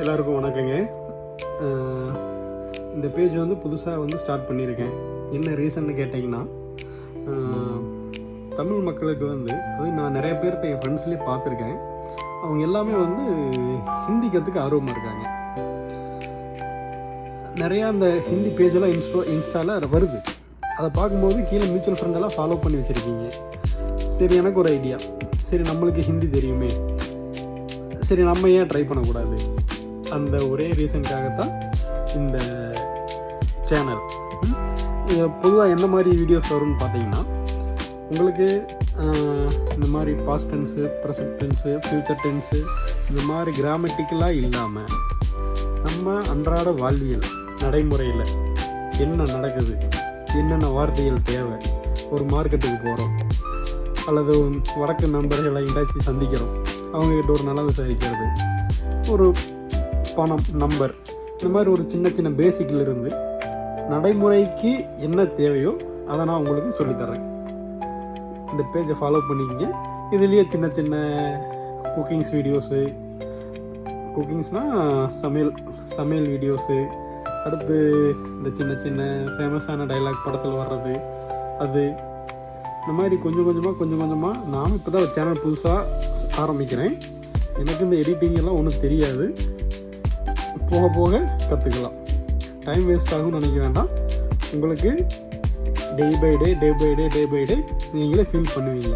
எல்லாருக்கும் வணக்கங்க. இந்த பேஜ் வந்து புதுசாக ஸ்டார்ட் பண்ணியிருக்கேன். என்ன ரீசன்னு கேட்டிங்கன்னா, தமிழ் மக்களுக்கு அது நான் நிறைய பேர்த்த என் ஃப்ரெண்ட்ஸ்லேயே பார்த்துருக்கேன். அவங்க எல்லாமே ஹிந்தி கற்றுக்க ஆர்வமாக இருக்காங்க. நிறையா அந்த ஹிந்தி பேஜெல்லாம் இன்ஸ்டாவில் வருது. அதை பார்க்கும்போது கீழே மியூச்சுவல் ஃப்ரெண்டெல்லாம் ஃபாலோ பண்ணி வச்சுருக்கீங்க. சரி, எனக்கு ஒரு ஐடியா. சரி, நம்மளுக்கு ஹிந்தி தெரியுமே, சரி நம்ம ஏன் ட்ரை பண்ணக்கூடாது? அந்த ஒரே ரீசனுக்காகத்தான் இந்த சேனல். பொதுவாக எந்த மாதிரி வீடியோஸ் வரும்னு பார்த்தீங்கன்னா, உங்களுக்கு இந்த மாதிரி past tense, present tense, future tense, இந்த மாதிரி கிராமட்டிக்கலாக இல்லாமல் நம்ம அன்றாட வாழ்வியல் நடைமுறையில் என்ன நடக்குது, என்னென்ன வார்த்தைகள் தேவை, ஒரு மார்க்கெட்டுக்கு போகிறோம் அல்லது வடக்கு நண்பர்களை எங்கேயாச்சும் சந்திக்கிறோம், அவங்ககிட்ட ஒரு நலம் விசாரிக்கிறது, ஒரு பணம் நம்பர், இந்த மாதிரி ஒரு சின்ன சின்ன பேசிக்கில் இருந்து நடைமுறைக்கு என்ன தேவையோ அதை நான் உங்களுக்கு சொல்லித்தரேன். இந்த பேஜை ஃபாலோ பண்ணிக்கங்க. இதுலேயே சின்ன சின்ன குக்கிங்ஸ் வீடியோஸு, குக்கிங்ஸ்னால் சமையல் வீடியோஸு, அடுத்து இந்த சின்ன சின்ன ஃபேமஸான டைலாக் படத்தில் வர்றது, அது இந்த மாதிரி கொஞ்சம் கொஞ்சமாக நானும் இப்போ தான் சேனல் புதுசாக ஆரம்பிக்கிறேன். எனக்கு இந்த எடிட்டிங் எல்லாம் ஒன்றும் தெரியாது. போக போக கற்றுக்கலாம். டைம் வேஸ்ட் ஆகும்னு நினைக்க வேண்டாம். உங்களுக்கு டே பை டே நீங்களே ஃபீல் பண்ணுவீங்க.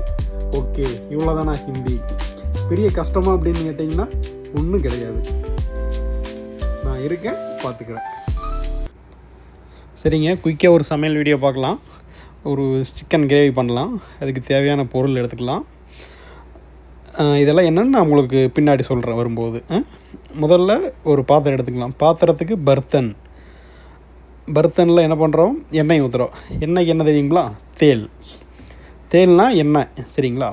ஓகே, இவ்வளோதானா ஹிந்தி, பெரிய கஷ்டமா அப்படின்னு கேட்டிங்கன்னா ஒன்றும் கிடையாது. நான் இருக்கேன், பார்த்துக்கிறேன். சரிங்க, குயிக்காக ஒரு சமையல் வீடியோ பார்க்கலாம். ஒரு சிக்கன் கிரேவி பண்ணலாம். அதுக்கு தேவையான பொருள் எடுத்துக்கலாம். இதெல்லாம் என்னென்னு நான் உங்களுக்கு பின்னாடி சொல்கிறேன் வரும்போது. முதல்ல ஒரு பாத்திரம் எடுத்துக்கலாம். பாத்திரத்துக்கு பர்த்தனில் என்ன பண்ணுறோம், எண்ணெய் ஊற்றுறோம். எண்ணெய்க்கு என்ன தெரியுங்களா? தேல்னால் எண்ணெய், சரிங்களா?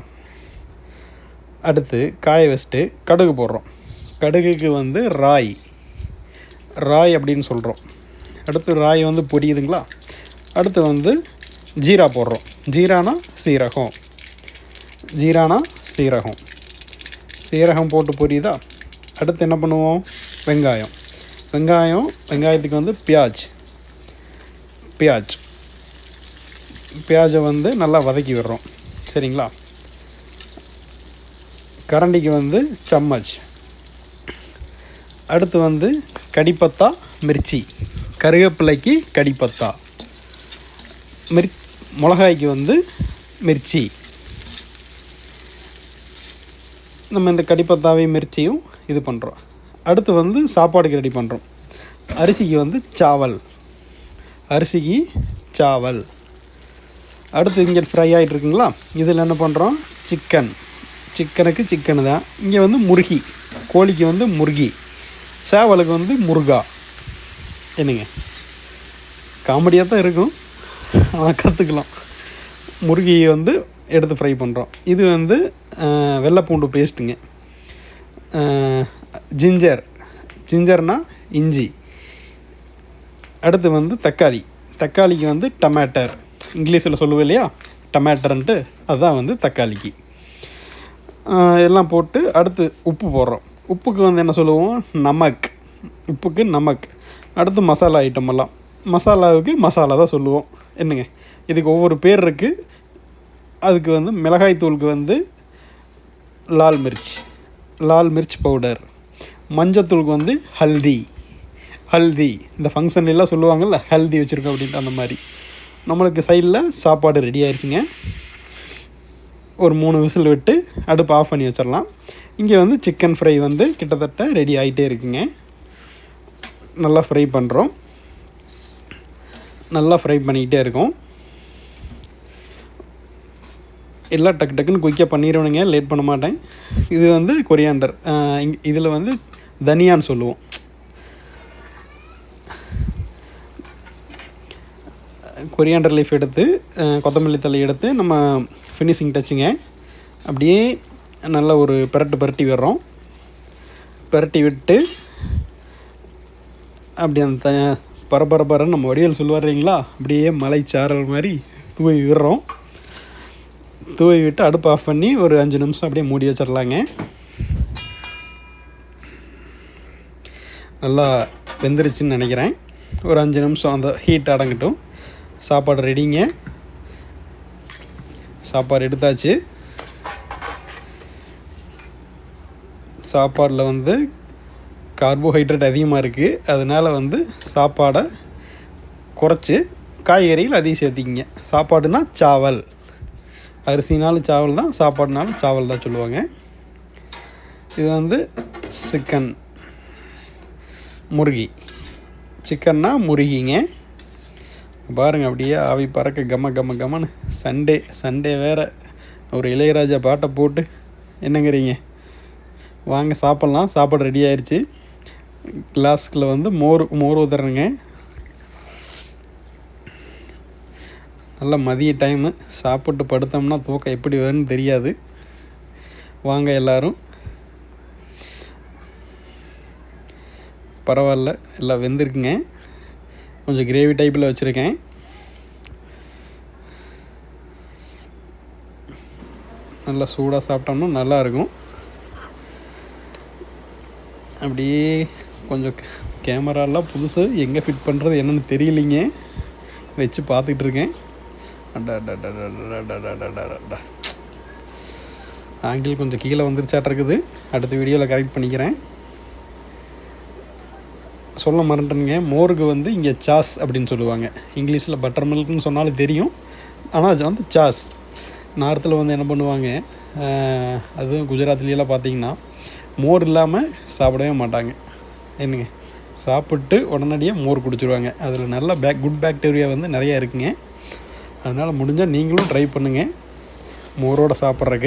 அடுத்து காய வச்சுட்டு கடுகு போடுறோம். கடுகுக்கு ராய் அப்படின்னு சொல்கிறோம். அடுத்து ராய் பொரியுதுங்களா? அடுத்து ஜீரா போடுறோம். ஜீரானா சீரகம் போட்டு பொரியுதா? அடுத்து என்ன பண்ணுவோம்? வெங்காயத்துக்கு பியாஜை நல்லா வதக்கி விடுறோம், சரிங்களா? கரண்டிக்கு சம்மச். அடுத்து கடிப்பத்தா, மிர்ச்சி, கருவேப்பிலைக்கு கடிப்பத்தா, மிளகாய்க்கு மிர்ச்சி. நம்ம இந்த கடிப்பத்தாவையும் மிர்ச்சியும் இது பண்ணுறோம். அடுத்து சாப்பாடுக்கு ரெடி பண்ணுறோம். அரிசிக்கு சாவல். அடுத்து இங்கே ஃப்ரை ஆகிட்டு இருக்குங்களா? இதில் என்ன பண்ணுறோம்? சிக்கனுக்கு சிக்கனு தான். இங்கே முருகி, கோழிக்கு முருகி, சேவலுக்கு முருகா. என்னங்க, காமெடியாக தான் இருக்கும், கற்றுக்கலாம். முருகியை எடுத்து ஃப்ரை பண்ணுறோம். இது வெள்ளை பூண்டு பேஸ்ட்டுங்க. ஜிஞ்சர்னால் இஞ்சி. அடுத்து தக்காளிக்கு டமேட்டர், இங்கிலீஷில் சொல்லுவேன் இல்லையா, டமேட்டர்ன்ட்டு, அதுதான் தக்காளிக்கு. எல்லாம் போட்டு அடுத்து உப்பு போடுறோம். உப்புக்கு என்ன சொல்லுவோம்? நமக். அடுத்து மசாலா ஐட்டமெல்லாம், மசாலாவுக்கு மசாலா தான் சொல்லுவோம். என்னங்க, இதுக்கு ஒவ்வொரு பேர் இருக்குது. அதுக்கு மிளகாய் தூளுக்கு லால் மிர்ச் பவுடர். மஞ்சத்தூளுக்கு ஹல்தி. இந்த ஃபங்க்ஷன்லாம் சொல்லுவாங்கள்ல, ஹல்தி வச்சுருக்கோம் அப்படின்ட்டு, அந்த மாதிரி. நம்மளுக்கு சைடில் சாப்பாடு ரெடி ஆயிடுச்சுங்க. ஒரு 3 விசில் விட்டு அடுப்பு ஆஃப் பண்ணி வச்சிடலாம். இங்கே சிக்கன் ஃப்ரை கிட்டத்தட்ட ரெடி ஆகிட்டே இருக்குங்க. நல்லா ஃப்ரை பண்ணுறோம். நல்லா ஃப்ரை பண்ணிக்கிட்டே இருக்கோம். எல்லாம் டக்குன்னு குயிக்காக பண்ணிடுவேனுங்க, லேட் பண்ண மாட்டேன். இது கொரியாண்டர், இதில் தனியான்னு சொல்லுவோம். கொரியாண்டர் லீஃப் எடுத்து, கொத்தமல்லி தழை எடுத்து நம்ம ஃபினிஷிங் டச்சுங்க. அப்படியே நல்லா ஒரு பரட்டி விடுறோம். பரட்டி விட்டு அப்படி அந்த பரபரன்னு நம்ம வடிவேல் சொல்லுவார் இல்லைங்களா, அப்படியே மலைச்சாரல் மாதிரி தூவி விடுறோம். தூவி விட்டு அடுப்பு ஆஃப் பண்ணி ஒரு 5 நிமிஷம் அப்படியே மூடி வச்சிடலாங்க. நல்லா வெந்துருச்சுன்னு நினைக்கிறேன். ஒரு 5 நிமிஷம் அந்த ஹீட் அடங்கட்டும். சாப்பாடு ரெடிங்க. சாப்பாடு எடுத்தாச்சு. சாப்பாடில் வந்து கார்போஹைட்ரேட் அதிகமாக இருக்குது. அதனால் வந்து சாப்பாடை குறைச்சி காய்கறிகள் அதிகம் சேர்த்திக்கிங்க. சாப்பாடுனா சாவல், அரிசினாலும் சாவல் தான், சாப்பாடுனாலும் சாவல் தான் சொல்லுவாங்க. இது வந்து சிக்கன், முருகி. சிக்கன்னா முருகிங்க. பாருங்கள் அப்படியே ஆவி பறக்க கம கம கமன்னு. சண்டே வேறு ஒரு இளையராஜா பாட்டை போட்டு என்னங்கிறீங்க? வாங்க சாப்பிட்லாம். சாப்பாடு ரெடி ஆயிடுச்சு. கிளாஸில் வந்து மோர் ஊற்றுறேங்க. நல்ல மதிய டைமு. சாப்பிட்டு படுத்தோம்னா தூக்கம் எப்படி வரும்னு தெரியாது. வாங்க எல்லோரும். பரவாயில்ல, எல்லாம் வெந்திருக்குங்க. கொஞ்சம் கிரேவி டைப்பில் வச்சுருக்கேன். நல்லா சூடாக சாப்பிட்டோம்னா நல்லாயிருக்கும். அப்படியே கொஞ்சம் கேமராலாம் புதுசு, எங்கே ஃபிட் பண்ணுறது என்னென்னு தெரியலிங்க. வச்சு பார்த்துக்கிட்டு இருக்கேன். ஆங்கிள் கொஞ்சம் கீழே வந்துருச்சாட்ட இருக்குது. அடுத்த வீடியோவில் கரெக்ட் பண்ணிக்கிறேன். சொல்ல மறந்துட்டேனுங்க, மோருக்கு வந்து இங்கே சாஸ் அப்படின்னு சொல்லுவாங்க. இங்கிலீஷில் பட்டர் மில்க்னு சொன்னாலும் தெரியும், ஆனால் அது வந்து சாஸ். நார்த்தில் வந்து என்ன பண்ணுவாங்க, அதுவும் குஜராத்லேயெல்லாம் பார்த்தீங்கன்னா மோர் இல்லாமல் சாப்பிடவே மாட்டாங்க. என்னங்க, சாப்பிட்டு உடனடியாக மோர் குடிச்சிடுவாங்க. அதில் நல்ல குட் பாக்டீரியா வந்து நிறையா இருக்குங்க. அதனால் முடிஞ்சால் நீங்களும் ட்ரை பண்ணுங்கள் மோரோடு சாப்பிட்றதுக்கு.